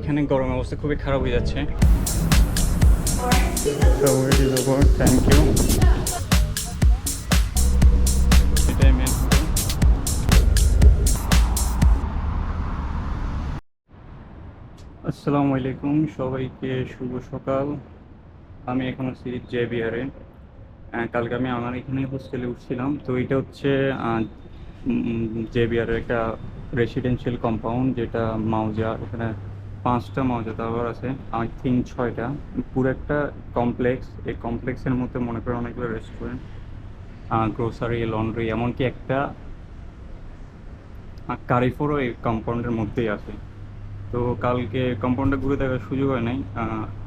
এখানে গরমের অবস্থা খুবই খারাপ হয়ে যাচ্ছে। Thank you. এটাই মেন। আসসালামু আলাইকুম সবাইকে, শুভ সকাল। আমি এখন আছি জেবিআরে। কালকে আমি আমার এখানে হোস্টেলে উঠছিলাম। তো এটা হচ্ছে জেবিআরের একটা রেসিডেন্সিয়াল কম্পাউন্ড, যেটা মাউজা। এখানে 5টা মাউজা টাওয়ার আছে, আই থিঙ্ক 6টা। পুরো একটা কমপ্লেক্স। এই কমপ্লেক্সের মধ্যে মনে করেন অনেকগুলো রেস্টুরেন্ট, গ্রোসারি, লন্ড্রি, এমনকি একটা কারিফোরও এই কম্পাউন্ডের মধ্যেই আছে। তো কালকে কম্পাউন্ডটা ঘুরে দেখার সুযোগ হয় নাই,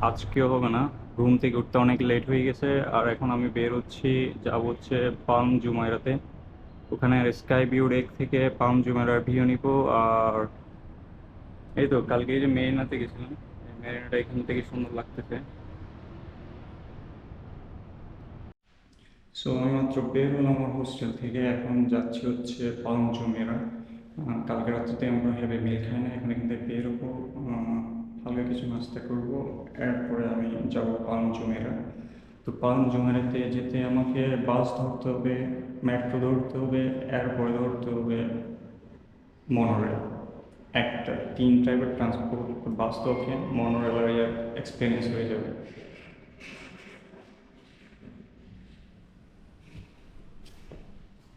আজকেও হবে না। ঘুম থেকে উঠতে অনেক লেট হয়ে গেছে। আর এখন আমি বের হচ্ছি, যাব হচ্ছে পালম জুমাইরাতে। ওখানে স্কাই ভিউ ডেক থেকে পালম জুমাইরার ভিউ নিব। আর এই তো কালকে এই যে মেরিনাতে গেছিলাম, এই মেরিনাটা এখান থেকে সুন্দর লাগতেছে। সো আমি মাত্র বের হলাম আমার হোস্টেল থেকে, এখন যাচ্ছি হচ্ছে পালম জুমেরা। কালকে রাত্রিতে আমরা হেভি মিল খাই না, এখন এখান থেকে বের হবো, হালকা কিছু নাস্তা করবো, এরপরে আমি যাব পালম জুমেরা। তো পালম জুমেরাতে যেতে আমাকে বাস ধরতে হবে, মেট্রো ধরতে হবে, এরপরে ধরতে হবে মনোরেল। একটা 3 টাইপের ট্রান্সপোর্ট, বাস তো ওকে, মনোরেল আর এক্সপিরিয়েন্স হয়ে যাবে।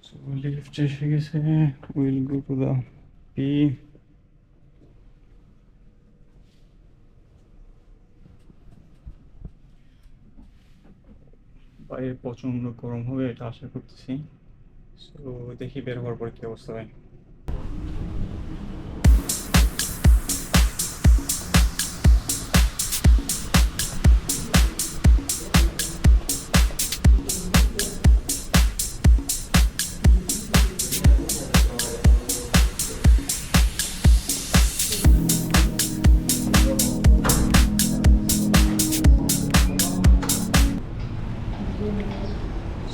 So lift এসে গেছে, will go to the P. বাইরে প্রচণ্ড গরম হবে এটা আশা করতেছি। সো দেখি বের হওয়ার পর কি অবস্থা হয়।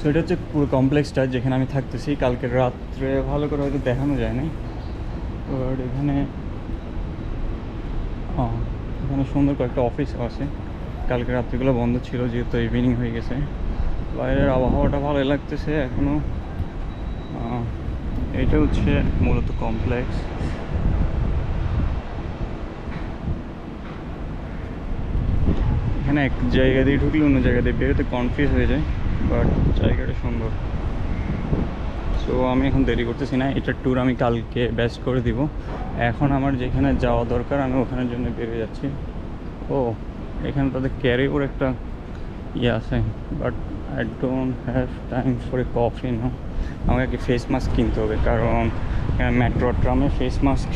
সো এটা হচ্ছে পুরো কমপ্লেক্সটা যেখানে আমি থাকতেছি। কালকে রাত্রে ভালো করে হয়তো দেখানো যায় না, বাট এখানে এখানে সুন্দর কয়েকটা অফিস আছে। কালকে রাত্রিগুলো বন্ধ ছিল যেহেতু ইভিনিং হয়ে গেছে। বাইরের আবহাওয়াটা ভালোই লাগতেছে এখনও। এটা হচ্ছে মূলত কমপ্লেক্স। এখানে এক জায়গা দিয়ে ঢুকলে অন্য জায়গা দিয়ে বেরোতে কনফিউজ হয়ে যায়, বাট জায়গাটা সুন্দর। সো আমি এখন দেরি করতেছি না, এটার ট্যুর আমি কালকে বেস্ট করে দিব। এখন আমার যেখানে যাওয়া দরকার আমি ওখানের জন্য বেরিয়ে যাচ্ছি। ও, এখানে তাদের ক্যারিওর একটা ইয়ে আছে, but I don't have time for a coffee না। আমাকে কি ফেস মাস্ক কিনতে হবে, কারণ মেট্রো ট্রামে ফেস মাস্ক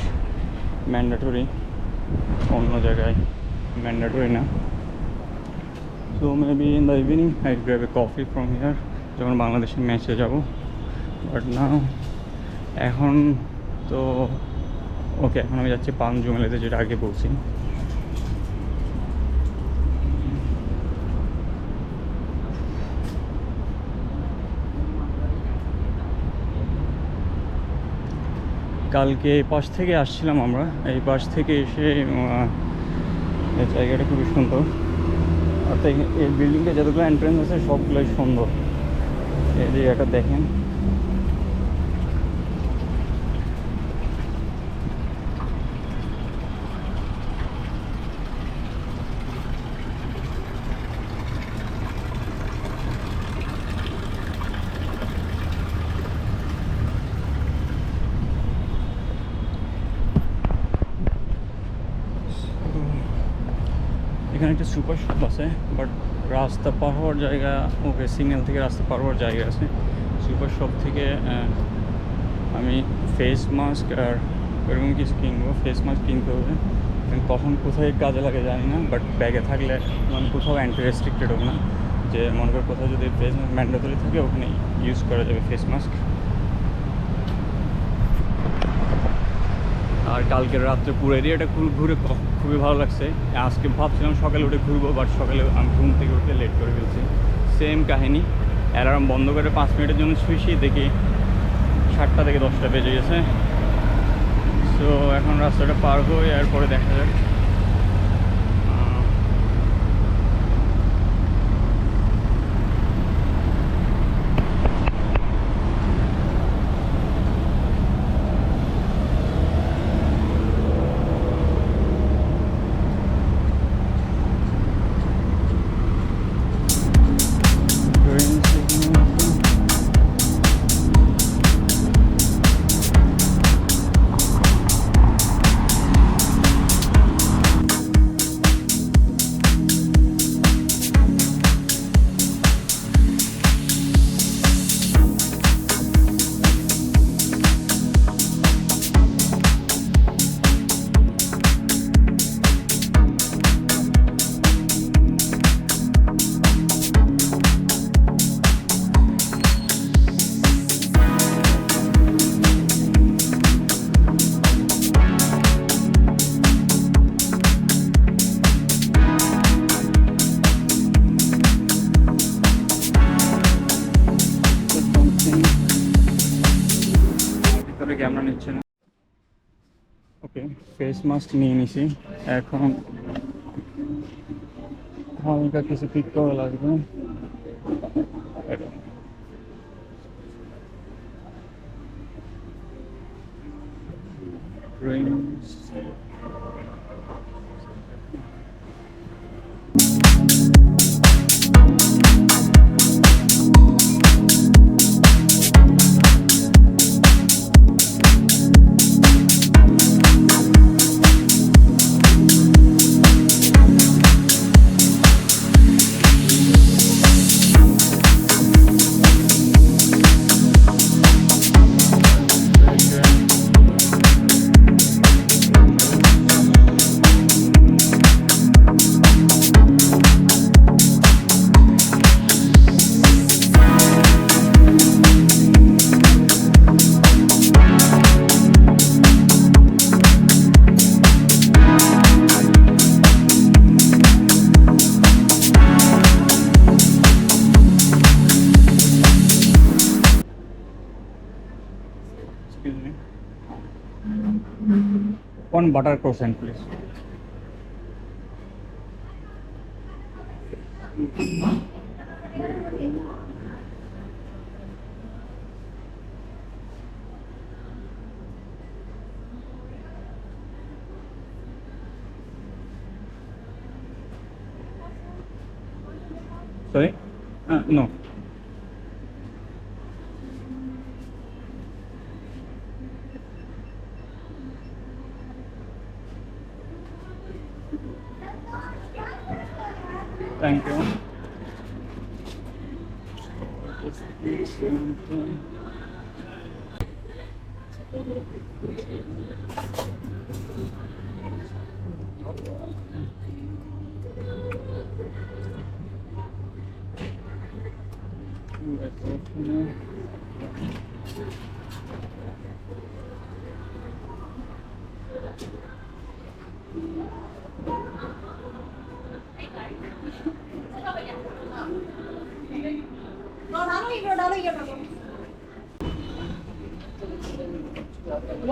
ম্যান্ডেটরি, অন্য জায়গায় ম্যান্ডেটরি না। So maybe in the evening I grab A coffee from here, যখন বাংলাদেশের ম্যাচে যাব। বাট না, এখন তো ওকে, এখন আমি যাচ্ছি পালম জুমেরাতে, যেটা আগে বলছি। কালকে এই পাশ থেকে আসছিলাম আমরা, এই পাশ থেকে এসে এই জায়গাটা খুবই সুন্দর। অর্থাৎ এই বিল্ডিংটা যতগুলো এন্ট্রেন্স আছে সবগুলোই সুন্দর। এই জায়গাটা দেখেন, এখানে একটা সুপার শপ আছে, বাট রাস্তা পার হওয়ার জায়গা, ওকে, সিগন্যাল থেকে রাস্তা পার হওয়ার জায়গা আছে। সুপার শপ থেকে আমি ফেস মাস্ক আর এরকম কিছু কিনবো। ফেস মাস্ক কিনতে হবে, কখন কোথায় কাজে লাগে জানি না, বাট ব্যাগে থাকলে মানে কোথাও অ্যান্টি রেস্ট্রিক্টেড হবে না, যে মনে কর কোথাও যদি ফেস মাস্ক ম্যান্ডেটরি থাকে ওখানে ইউজ করা যাবে ফেস মাস্ক। আর কালকের রাত্রে পুরো এরিয়াটা ঘুরে খুবই ভালো লাগছে। আজকে ভাবছিলাম সকালে উঠে ঘুরবো, বাট সকালে আমি ঘুম থেকে উঠে লেট করে ফেলছি। সেম কাহিনী, অ্যালার্ম বন্ধ করে 5 মিনিটের জন্য শুয়েছি, দেখি 7টা থেকে 10টা বেজে গেছে। সো এখন রাস্তাটা পার হয়ে এরপরে দেখা যাক ফেস মাস্ক নিয়ে নিছি, এখন হালকা কিছু পিক করা লাগবে। Drinks. Excuse me. One butter croissant, please. Sorry? No. Thank you.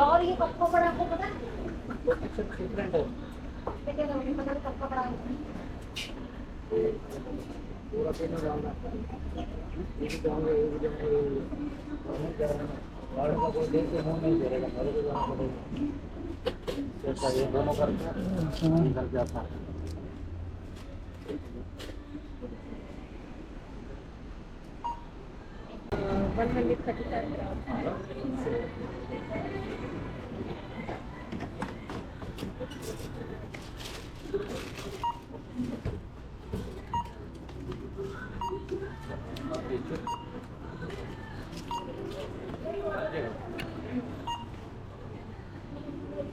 और ये कब को पड़ा आपको पता है? डिफरेंट है। लेकिन मुझे पता है कब का पड़ा है। पूरा पेन डालना ये भी डालना ये भी डालना गाड़ी का कोई देख के मुंह नहीं करेगा मेरे को जाना पड़ेगा ऐसा ये दोनों करके इधर जाता है one minute 35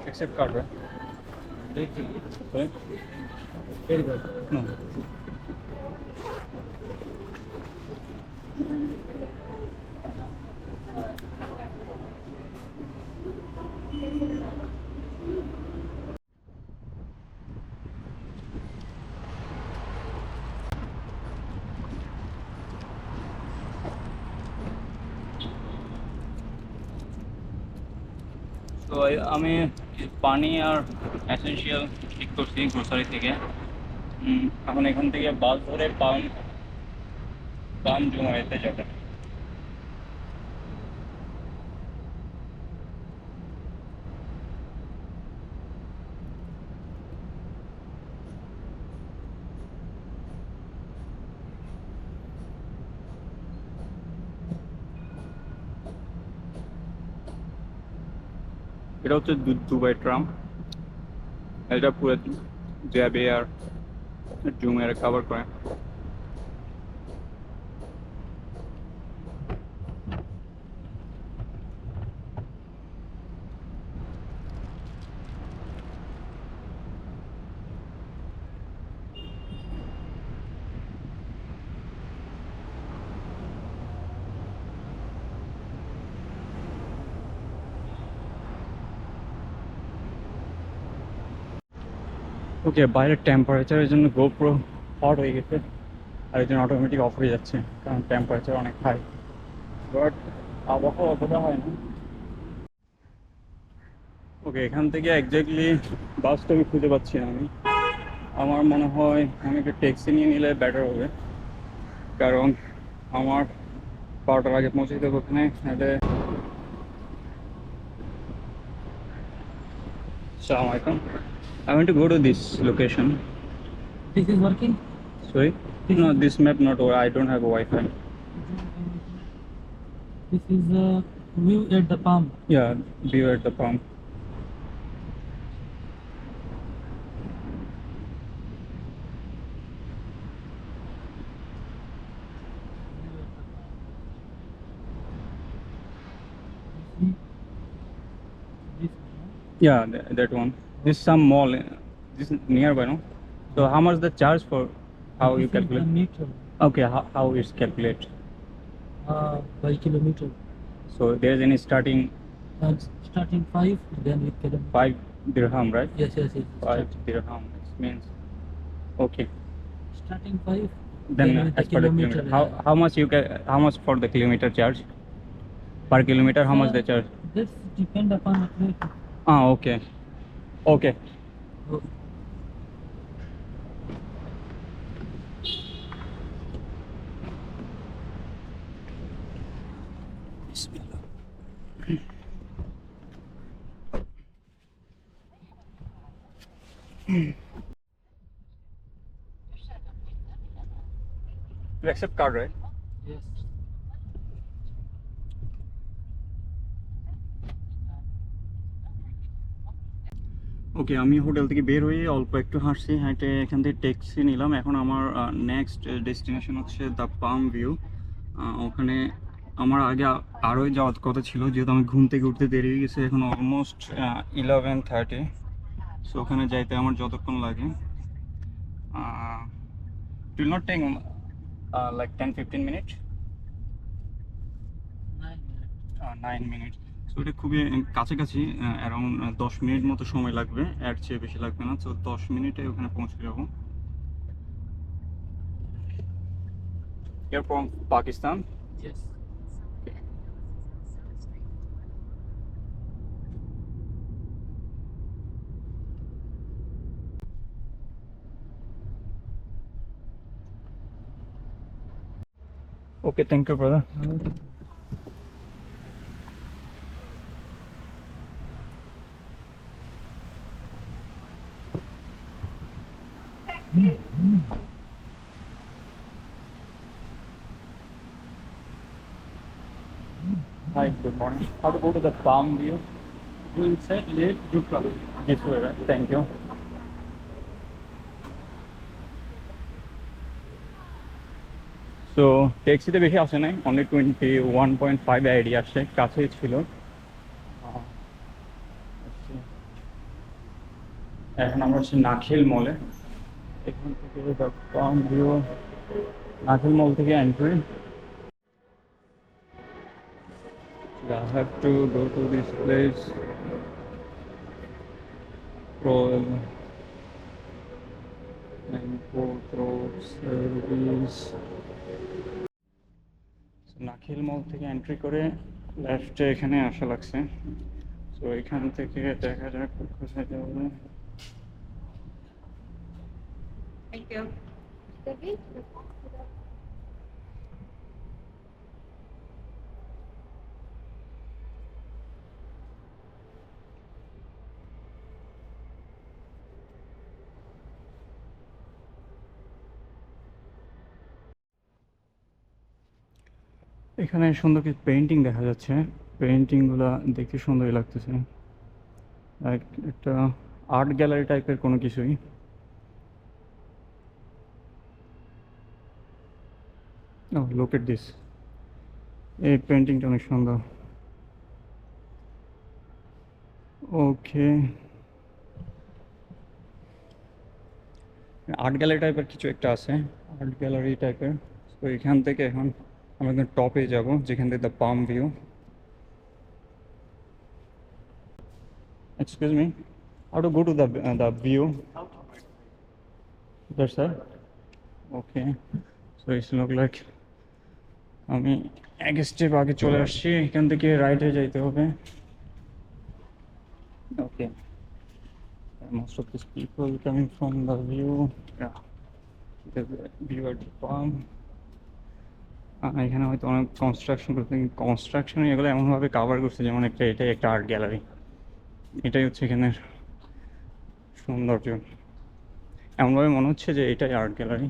Accept card, right? Sorry? very good No. তো আমি পানি আর এসেনশিয়াল ঠিক করছি গ্রোসারি থেকে। এখন এখান থেকে বাস ধরে পাম জুমাইতে যাবে। এটা হচ্ছে দুবাই ট্রাম, এটা পুরো জ্যাবে আর জুমের কভার করে। ওকে, বাইরের টেম্পারেচারের জন্য গোপ্রো হট হয়ে গেছে আর এই জন্য অটোমেটিক অফ হয়ে যাচ্ছে, কারণ টেম্পারেচার অনেক হাই। বাট আবহাওয়া অতটা হয় না। ওকে, এখান থেকে এক্স্যাক্টলি বাসটা আমি খুঁজে পাচ্ছি না আমি। আমার মনে হয় আমি একটা ট্যাক্সি নিয়ে নিলে বেটার হবে, কারণ আমার 12টার আগে পৌঁছে দেবো ওখানে। নাহলে আসসালামু আলাইকুম, I want to go to this location. This is working. Sorry? No, this map not work. I don't have Wi-Fi. This is view at the palm. Yeah, view at the pump. See this one. Yeah, that one. This some mall. This is nearby, no? So how much the charge for how you This is the calculate? meter Okay, how is calculate? by kilometer. So there is any starting Starting 5, then with kilometer. 5 dirham, right? Yes, yes, yes. 5 dirham. It means okay. Starting 5. Then with the as per the kilometer, how much you can, how much for the kilometer charge per kilometer? How much they charge? This depend upon the rate. Ah, okay, okay. Oh, You accept card, right? yes. ওকে, আমি hotel থেকে বের হয়ে অল্প একটু হাঁটছি, হাঁটে এখান থেকে ট্যাক্সি নিলাম। এখন আমার নেক্সট ডেস্টিনেশন হচ্ছে দ্য পাম ভিউ। ওখানে আমার আগে আরোই যাওয়ার কথা ছিল, যেহেতু আমি ঘুম থেকে উঠতে দেরি হয়ে গেছে, এখন অলমোস্ট 11:30। সো ওখানে যাইতে আমার যতক্ষণ লাগে it will not take like 10-15 minute, 9 minutes. 9 minute. So এটা খুবই কাছাকাছি, অ্যারাউন্ড 10 মিনিট মতো সময় লাগবে, এর চেয়ে বেশি লাগবে না। সো 10 মিনিটে ওখানে পৌঁছে যাবো। You're from Pakistan? Yes. Okay, thank you, brother. Hi, good morning. How to go to the Palm View? Go inside Lake Jufra. This way, right? Thank you. So, ট্যাক্সিতে বেশি আসে নাই, অনলি 21.5 আইডি আসছে, কাছেই ছিল। এখন আমরা হচ্ছে নাখিল মলে। এখান থেকে দ্য পাম ভিউ, নাখিল মল থেকে entry. I have to go to this place. Royal Import Road Service. নাখিল মল থেকে এন্ট্রি করে লেফটে এখানে আসা লাগছে। তো এখান থেকে দেখা যাক কোথায় যাবে। Thank you. এখানে সুন্দর কিছু পেইন্টিং দেখা যাচ্ছে, পেইন্টিংগুলো দেখতে সুন্দরই লাগতেছে, একটা আর্ট গ্যালারি টাইপের কোনো কিছুই। Oh, look at this. এই পেইন্টিংটা অনেক সুন্দর। ওকে, আর্ট গ্যালারি টাইপের কিছু একটা আছে, আর্ট গ্যালারি টাইপের। তো এখান থেকে এখন আমরা একদম টপে যাব, যেখান থেকে the palm view. Excuse me, how to go to the view? That sir. Okay, so it's look like আমি এক স্টেপ আগে চলে আসছি, এখান থেকে রাইটে যাইতে হবে। Okay. Most of these people coming from the view. Yeah. The view at the farm. এখানে হয়তো অনেক কনস্ট্রাকশন করতে, কনস্ট্রাকশন এগুলো এমনভাবে কাভার করছে যেমন এটাই একটা আর্ট গ্যালারি। এটাই হচ্ছে এখানের সৌন্দর্য, এমনভাবে মনে হচ্ছে যে এটাই আর্ট গ্যালারি।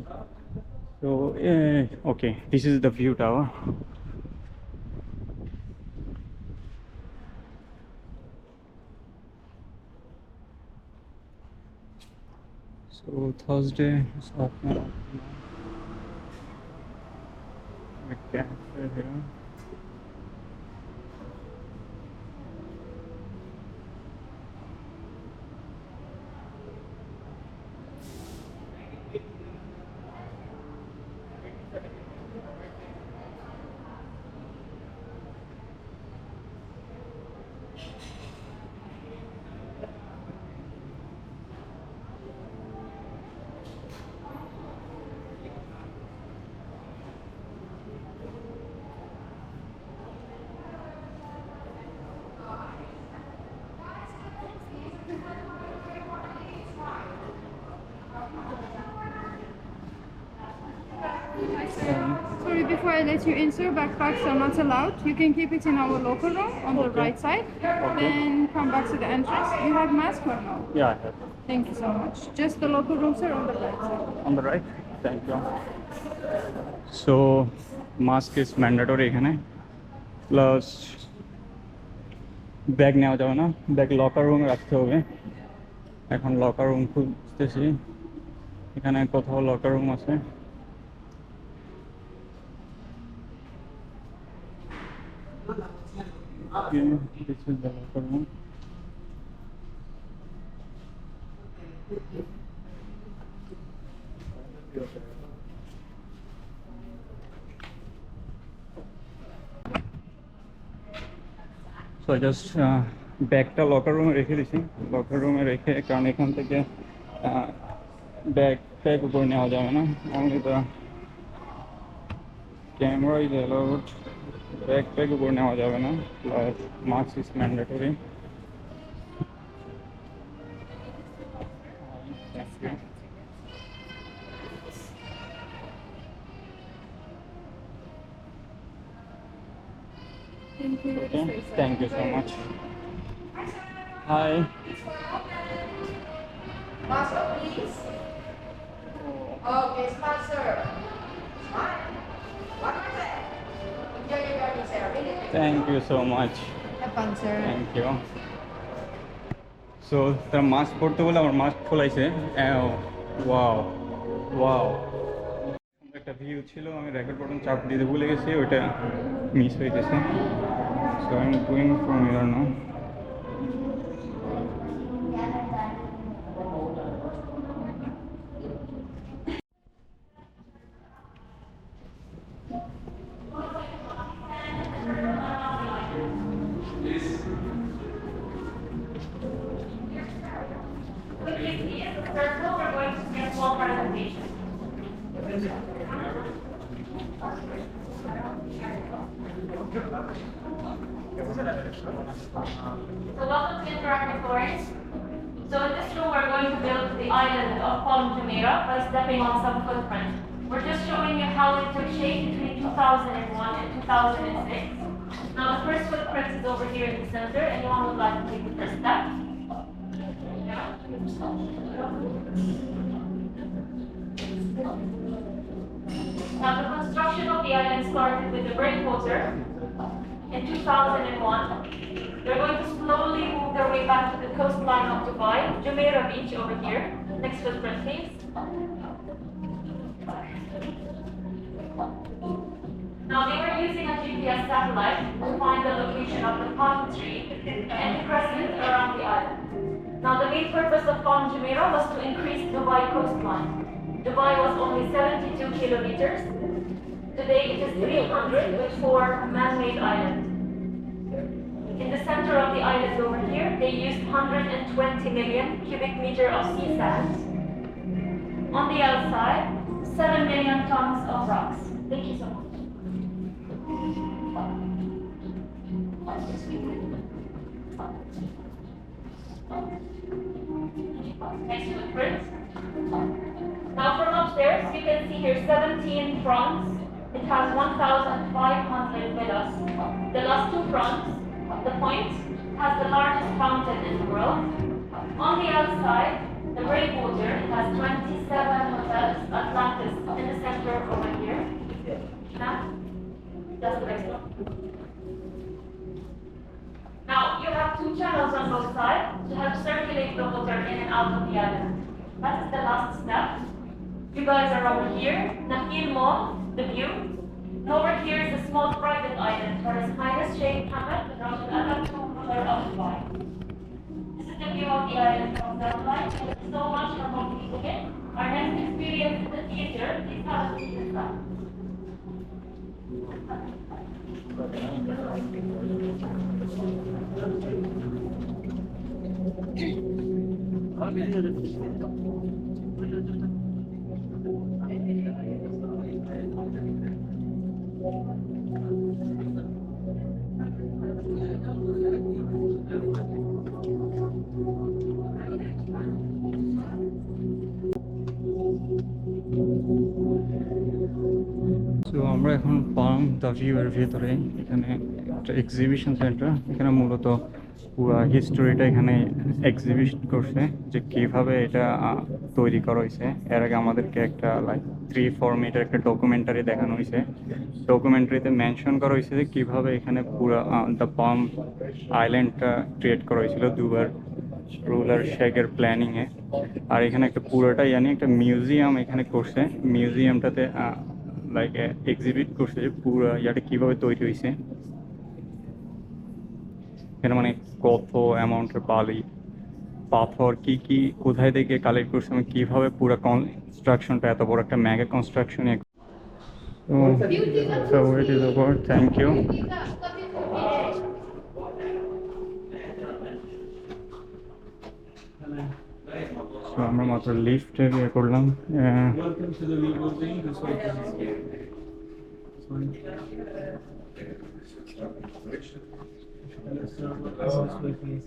তো okay, this is the view tower. So Thursday is off now. A cafe here. Sorry, before I let you in, sir, backpacks are not allowed. You can keep it in our local room on the Okay. right side. Then come back to the entrance. You have mask or no? Yeah, I have. Thank you so much. Just the local room, sir, on the right side. On the right? Thank you. So, mask is mandatory এখানে। Plus bag নেওয়া যাবে না, bag locker রুমে রাখতে হবে। এখন locker room খুঁজতেছি, এখানে কোথাও লকার রুম আছে। This is the locker room. So I just ব্যাগটা লকার রুমে রেখে দিছি, লকার রুমে রেখে, কারণ এখান থেকে ব্যাগ প্যাক উপরে নেওয়া যাবে না। Only the camera is allowed, bag pack উপরে নেওয়া যাবে না। Plus mask is mandatory. Thank you. Thank you. Okay, thank you so much. Hi. Master, please. Okay, smart, sir. Smart. What was it? Enjoy your journey, sir. Really? Thank you so much. Have fun, sir. Thank you. So তার mask পরতে বলে আমার mask খোলাইছে। Wow wow, একটা view ছিল, আমি record button চাপ দিতে ভুলে গেছি, ওইটা মিস হয়ে গেছে। So I am going from here now. Circle, we're going to see a small presentation. So welcome to Interactive Florence. So in this room, we're going to build the island of Palm Jumeirah by stepping on some footprints. We're just showing you how it took shape between 2001 and 2006. Now the first footprint is over here in the center. Anyone would like to take the first step? Yeah. Now the construction of the island started with the breakwater in 2001. They're going to slowly move their way back to the coastline of Dubai, Jumeirah Beach over here. Next footprint, please. Now they were using a GPS satellite to find the location of the palm tree and the crescent around the island. Now the main purpose of Palm Jumeirah was to increase Dubai coastline. Dubai was only 72 kilometers. Today it is 300 with 4 man-made islands. In the center of the island over here, they used 120 million cubic meter of sea sand. On the outside, 7 million tons of rocks. Thank you so much. Next footprint. Now from upstairs, you can see here 17 fronts. It has 1,500 villas. The last two fronts, the point, has the largest fountain in the world. On the outside, the breakwater, it has 27 hotels, Atlantis in the center over here. Now, that's the next one. Now, you have two channels on both sides to help circulate the water in and out of the island. That is the last step. You guys are over here, Nakheel Mall, the view. And over here is a small private island where His Highness Sheikh Mohammed bin Rashid Al Maktoum, ruler of Dubai. This is the view of the island from satellite. Thank you so much for completing it. Our next experience is the theater. Please have a seat inside. So আমরা এখন পাম the view এর ভেতরে, এখানে একটা exhibition centre, এখানে মূলত পুরো হিস্টোরিটা এখানে এক্সিবিশন করছে যে কীভাবে এটা তৈরি করা হয়েছে। এর আগে আমাদেরকে একটা লাইক 3-4 মিনিটের একটা ডকুমেন্টারি দেখানো হয়েছে। ডকুমেন্টারিতে মেনশন করা হয়েছে যে কীভাবে এখানে পুরো দ্য পাম আইল্যান্ডটা ক্রিয়েট করা হয়েছিল দুবার রুলার শেখের প্ল্যানিংয়ে। আর এখানে একটা পুরোটা একটা মিউজিয়াম এখানে করছে। মিউজিয়ামটাতে লাইক এক্সিবিট করছে যে পুরো ইয়াটা কীভাবে তৈরি হয়েছে। এখানে মানে কত অ্যামাউন্টের বালি পাথর কি কি কোথায় থেকে কালেক্ট করছে, মানে কীভাবে পুরো কনস্ট্রাকশনটা এত বড় একটা mega construction. So it is over. Thank you. So আমরা মাত্র লিফটে ইয়ে করলাম। Welcome to the new building. This way, please.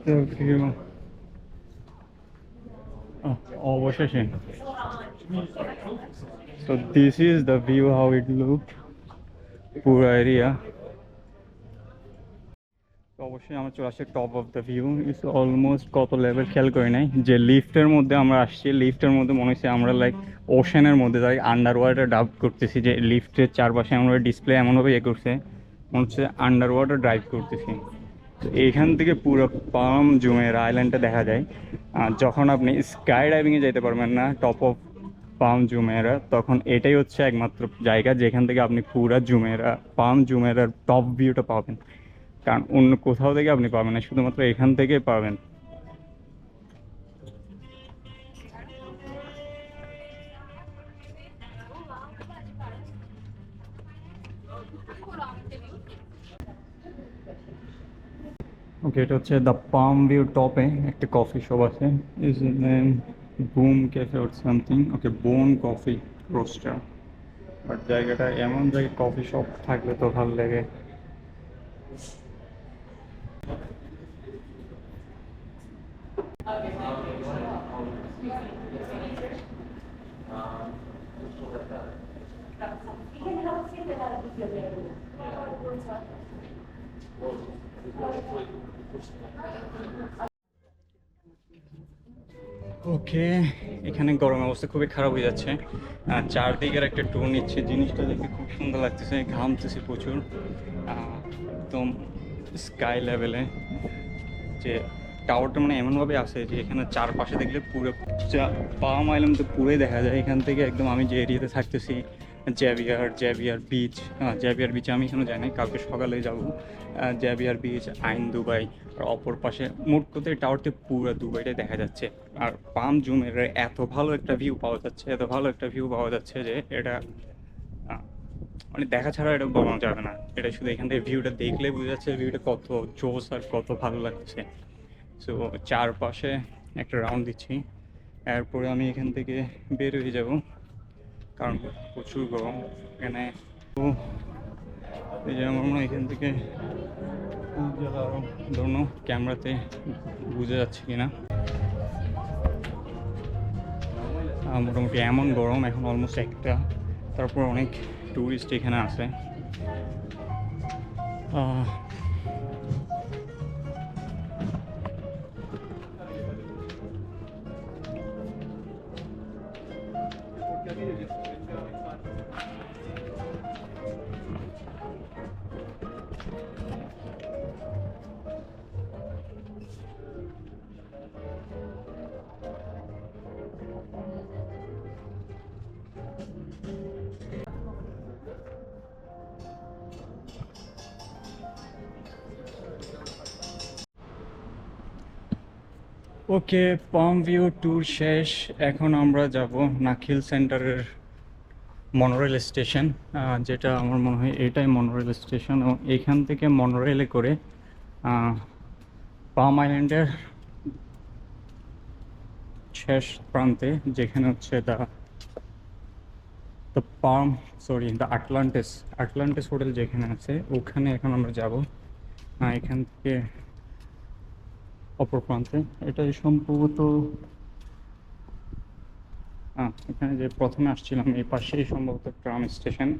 The view. অবশেষে so this is the view how it looked পুরো এরিয়া। অবশ্যই আমরা চলে আসছি top of the view. It's almost কত লেভেল খেয়াল করি নাই যে লিফটের মধ্যে আমরা আসছি। লিফটের মধ্যে মনে হচ্ছে আমরা লাইক ওশানের মধ্যে যাই, আন্ডার ওয়াটার ডাইভ করতেছি। যে লিফটের চারপাশে আমরা ডিসপ্লে এমনভাবে ইয়ে করছে মনে হচ্ছে আন্ডার ওয়াটার ড্রাইভ করতেছি। তো এইখান থেকে পুরো পাম জুমেরা আইল্যান্ডটা দেখা যায়। যখন আপনি স্কাই ডাইভিংয়ে যেতে পারবেন না টপ অফ পাম জুমেরা, তখন এটাই হচ্ছে একমাত্র জায়গা যেখান থেকে আপনি পুরো জুমেরা পাম জুমেরার টপ ভিউটা পাবেন। কারণ অন্য কোথাও থেকে আপনি পাবেন না, শুধুমাত্র এখান থেকে পাবেন। ওকে, এটা হচ্ছে দ্য পাম ভিউ টপে একটা কফি শপ আছে, is name boom cafe or something. Okay, bone coffee roaster. But জায়গাটা এমন জায়গায় কফি শপ থাকলে তো ভালো লাগে। You can help ওকে, এখানে গরম অবস্থা খুবই খারাপ হয়ে যাচ্ছে। চারদিকের একটা ট্যুর নিচ্ছে, জিনিসটা দেখে খুব সুন্দর লাগতেছে, ঘামতেছে প্রচুর। একদম স্কাই লেভেলে যে টাওয়ারটা মানে এমনভাবে আছে যে এখানে চারপাশে দেখলে পুরো পাম আইল্যান্ড তো পুরোই দেখা যায় এখান থেকে। একদম আমি যে এরিয়াতে থাকতেছি, জ্যাভিয়ার বিচ, জ্যাভিয়ার বিচে আমি এখানে যাই নাই, কালকে সকালে যাব। জ্যাভিয়ার বিচ, আইন দুবাই, আর অপর পাশে মোট কথা টাওয়ারতে পুরো দুবাইটাই দেখা যাচ্ছে। আর পাম জুমের এত ভালো একটা ভিউ পাওয়া যাচ্ছে যে এটা মানে দেখা ছাড়া এটা বলানো যাবে না। এটা শুধু এখান থেকে ভিউটা দেখলে বোঝা যাচ্ছে ভিউটা কত জোস আর কত ভালো লাগছে। সো চারপাশে একটা রাউন্ড দিচ্ছি, এরপরে আমি এখান থেকে বের হয়ে যাব কারণ প্রচুর গরম এখানে। তো এই যে আমার মনে হয় এখান থেকে ধরুন ক্যামেরাতে বোঝা যাচ্ছে কিনা, মোটামুটি এমন গরম এখন অলমোস্ট একটা। তারপর অনেক ট্যুরিস্ট এখানে আছে। ওকে, পাম ভিউ ট্যুর শেষ। এখন আমরা যাব নাখিল সেন্টারের মনোরেল স্টেশন, যেটা আমার মনে হয় এটাই মনোরেল স্টেশন। এবং এখান থেকে মনোরেলে করে পাম আইল্যান্ডের শেষ প্রান্তে, যেখানে হচ্ছে দ্য আটলান্টিস হোটেল যেখানে আছে, ওখানে এখন আমরা যাব। এখান থেকে অপর প্রান্তে এটাই সম্ভবত, এখানে যে প্রথমে আসছিলাম এই পাশেই সম্ভবত ট্রাম স্টেশন।